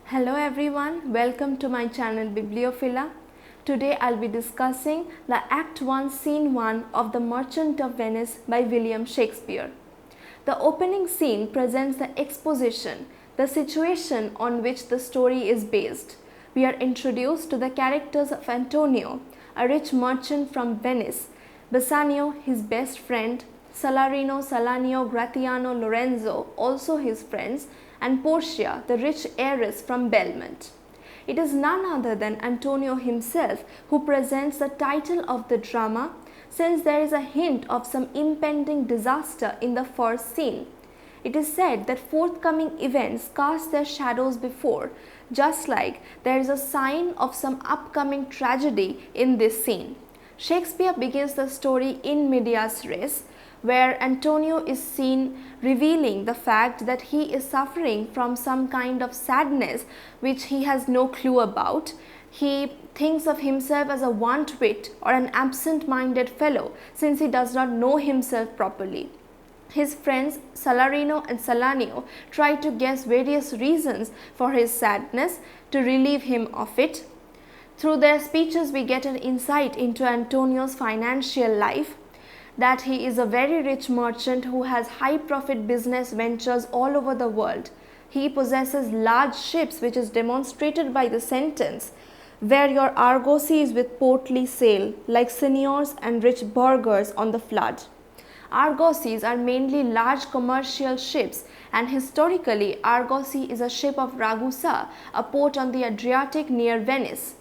Hello everyone, welcome to my channel Bibliophila. Today I'll be discussing the Act 1 Scene 1 of The Merchant of Venice by William Shakespeare. The opening scene presents the exposition, the situation on which the story is based. We are introduced to the characters of Antonio, a rich merchant from Venice, Bassanio, his best friend, Salarino, Salanio, Gratiano, Lorenzo, also his friends, and Portia, the rich heiress from Belmont. It is none other than Antonio himself who presents the title of the drama, since there is a hint of some impending disaster in the first scene. It is said that forthcoming events cast their shadows before, just like there is a sign of some upcoming tragedy in this scene. Shakespeare begins the story in medias res, where Antonio is seen revealing the fact that he is suffering from some kind of sadness which he has no clue about. He thinks of himself as a want-wit or an absent-minded fellow, since he does not know himself properly. His friends Salarino and Salanio try to guess various reasons for his sadness to relieve him of it. Through their speeches, we get an insight into Antonio's financial life, that he is a very rich merchant who has high profit business ventures all over the world. He possesses large ships, which is demonstrated by the sentence, where your argosies with portly sail, like seigneurs and rich burghers on the flood. Argosies are mainly large commercial ships, and historically Argosy is a ship of Ragusa, a port on the Adriatic near Venice.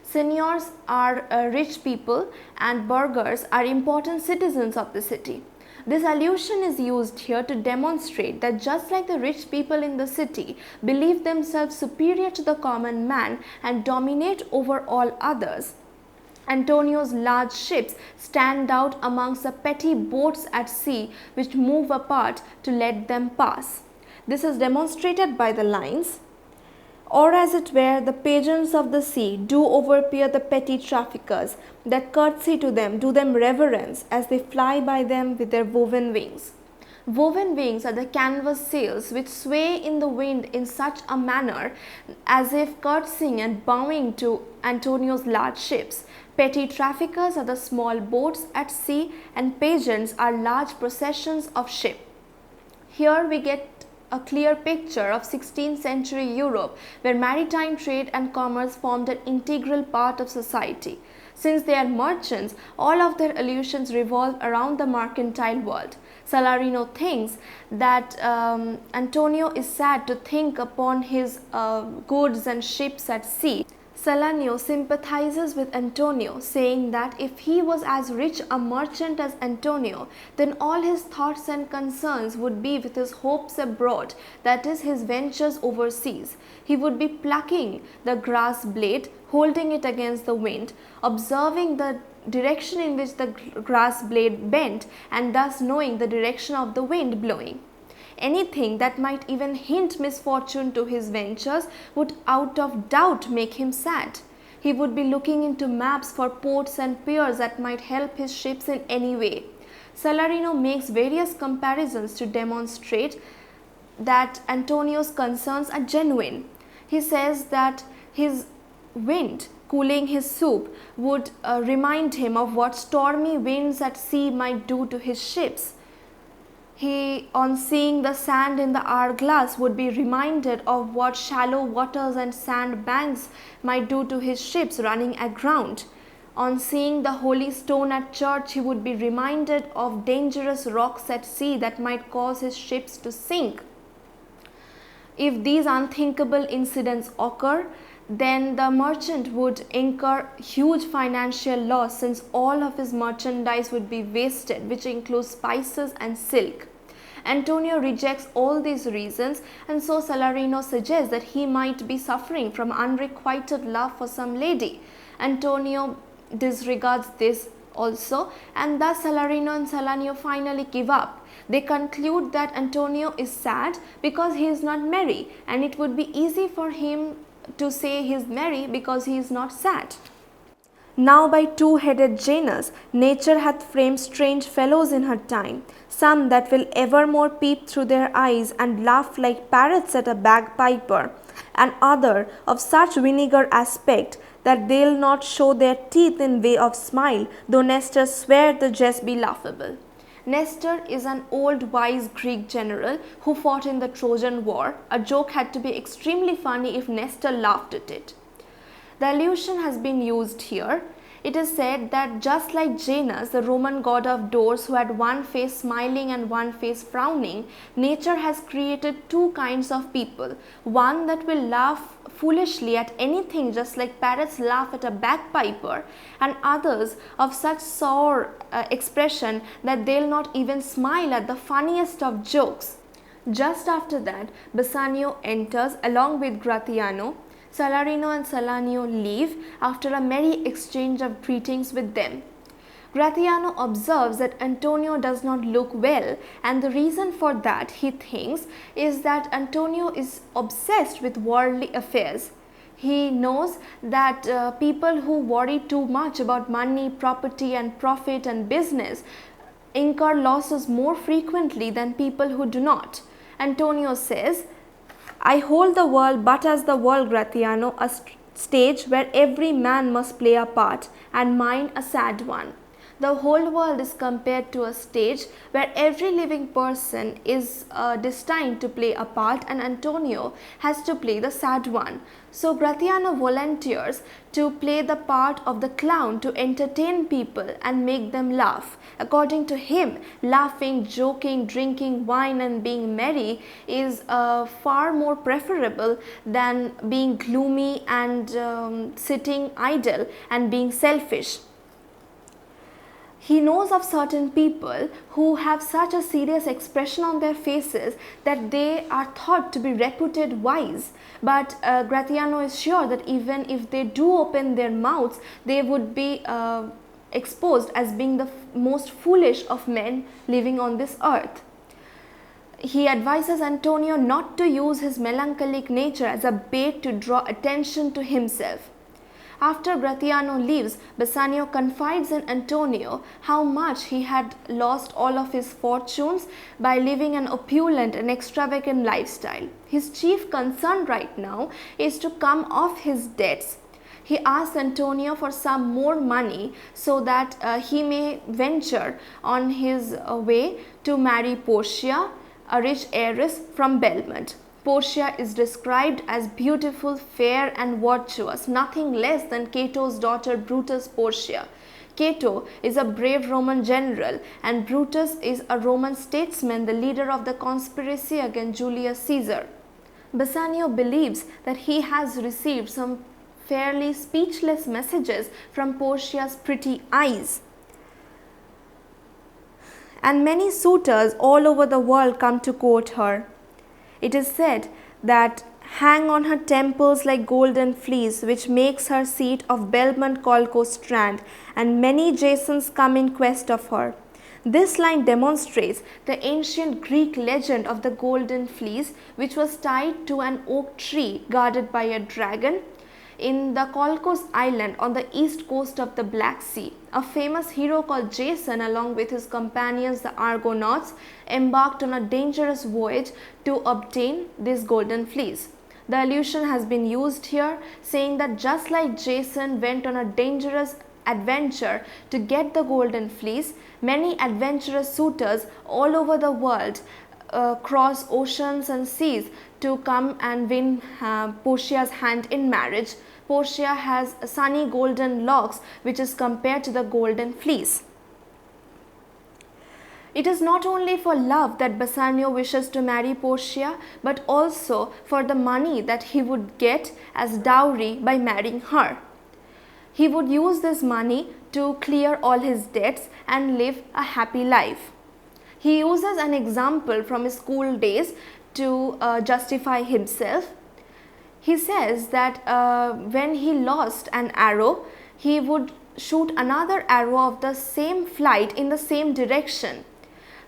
Seigneurs are rich people and burghers are important citizens of the city. This allusion is used here to demonstrate that just like the rich people in the city believe themselves superior to the common man and dominate over all others, Antonio's large ships stand out amongst the petty boats at sea which move apart to let them pass. This is demonstrated by the lines, "Or as it were, the pageants of the sea do overpeer the petty traffickers, that curtsy to them, do them reverence, as they fly by them with their woven wings." Woven wings are the canvas sails which sway in the wind in such a manner as if curtsying and bowing to Antonio's large ships. Petty traffickers are the small boats at sea, and pageants are large processions of ships. Here we get a clear picture of 16th century Europe, where maritime trade and commerce formed an integral part of society. Since they are merchants, all of their allusions revolve around the mercantile world. Salarino thinks that Antonio is sad to think upon his goods and ships at sea. Salanio sympathizes with Antonio, saying that if he was as rich a merchant as Antonio, then all his thoughts and concerns would be with his hopes abroad, that is, his ventures overseas. He would be plucking the grass blade, holding it against the wind, observing the direction in which the grass blade bent, and thus knowing the direction of the wind blowing. Anything that might even hint misfortune to his ventures would out of doubt make him sad. He would be looking into maps for ports and piers that might help his ships in any way. Salarino makes various comparisons to demonstrate that Antonio's concerns are genuine. He says that his wind cooling his soup would remind him of what stormy winds at sea might do to his ships. He, on seeing the sand in the hourglass, would be reminded of what shallow waters and sand banks might do to his ships running aground. On seeing the holy stone at church, he would be reminded of dangerous rocks at sea that might cause his ships to sink. If these unthinkable incidents occur, then the merchant would incur huge financial loss, since all of his merchandise would be wasted, which includes spices and silk. Antonio rejects all these reasons, and so Salarino suggests that he might be suffering from unrequited love for some lady. Antonio disregards this also, and thus Salarino and Salanio finally give up. They conclude that Antonio is sad because he is not merry, and it would be easy for him to say he is merry because he is not sad. Now by two-headed Janus, nature hath framed strange fellows in her time, some that will evermore peep through their eyes and laugh like parrots at a bagpiper, and other of such vinegar aspect that they'll not show their teeth in way of smile, though Nestor swear the jest be laughable. Nestor is an old wise Greek general who fought in the Trojan War. A joke had to be extremely funny if Nestor laughed at it. The allusion has been used here. It is said that just like Janus, the Roman god of doors who had one face smiling and one face frowning, nature has created two kinds of people. One that will laugh foolishly at anything just like parrots laugh at a bagpiper, and others of such sour expression that they'll not even smile at the funniest of jokes. Just after that, Bassanio enters along with Gratiano. Salarino and Salanio leave after a merry exchange of greetings with them. Gratiano observes that Antonio does not look well, and the reason for that, he thinks, is that Antonio is obsessed with worldly affairs. He knows that people who worry too much about money, property and profit and business incur losses more frequently than people who do not. Antonio says, I hold the world but as the world, Gratiano, a stage where every man must play a part, and mine a sad one. The whole world is compared to a stage where every living person is destined to play a part, and Antonio has to play the sad one. So Gratiano volunteers to play the part of the clown to entertain people and make them laugh. According to him, laughing, joking, drinking wine and being merry is far more preferable than being gloomy and sitting idle and being selfish. He knows of certain people who have such a serious expression on their faces that they are thought to be reputed wise. But Gratiano is sure that even if they do open their mouths, they would be exposed as being the most foolish of men living on this earth. He advises Antonio not to use his melancholic nature as a bait to draw attention to himself. After Gratiano leaves, Bassanio confides in Antonio how much he had lost all of his fortunes by living an opulent and extravagant lifestyle. His chief concern right now is to come off his debts. He asks Antonio for some more money so that he may venture on his way to marry Portia, a rich heiress from Belmont. Portia is described as beautiful, fair and virtuous, nothing less than Cato's daughter Brutus Portia. Cato is a brave Roman general and Brutus is a Roman statesman, the leader of the conspiracy against Julius Caesar. Bassanio believes that he has received some fairly speechless messages from Portia's pretty eyes. And many suitors all over the world come to court her. It is said that hang on her temples like golden fleece, which makes her seat of Belmont Colcho strand, and many Jasons come in quest of her. This line demonstrates the ancient Greek legend of the golden fleece, which was tied to an oak tree guarded by a dragon in the Colchos island on the east coast of the Black Sea. A famous hero called Jason, along with his companions the Argonauts, embarked on a dangerous voyage to obtain this golden fleece. The allusion has been used here, saying that just like Jason went on a dangerous adventure to get the golden fleece, many adventurous suitors all over the world cross oceans and seas to come and win Portia's hand in marriage. Portia has sunny golden locks, which is compared to the golden fleece. It is not only for love that Bassanio wishes to marry Portia, but also for the money that he would get as dowry by marrying her. He would use this money to clear all his debts and live a happy life. He uses an example from his school days to justify himself. He says that when he lost an arrow, he would shoot another arrow of the same flight in the same direction.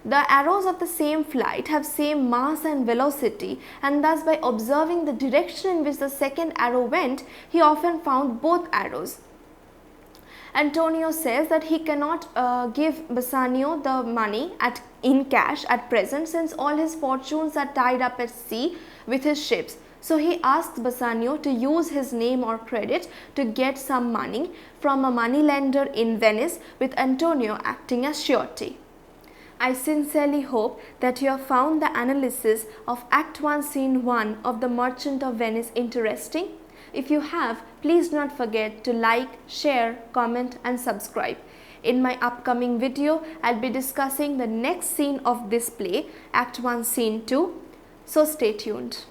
The arrows of the same flight have same mass and velocity, and thus by observing the direction in which the second arrow went, he often found both arrows. Antonio says that he cannot give Bassanio the money in cash at present, since all his fortunes are tied up at sea with his ships. So he asks Bassanio to use his name or credit to get some money from a moneylender in Venice, with Antonio acting as surety. I sincerely hope that you have found the analysis of Act 1 Scene 1 of The Merchant of Venice interesting. If you have, please do not forget to like, share, comment and subscribe. In my upcoming video, I'll be discussing the next scene of this play, Act 1 Scene 2. So stay tuned.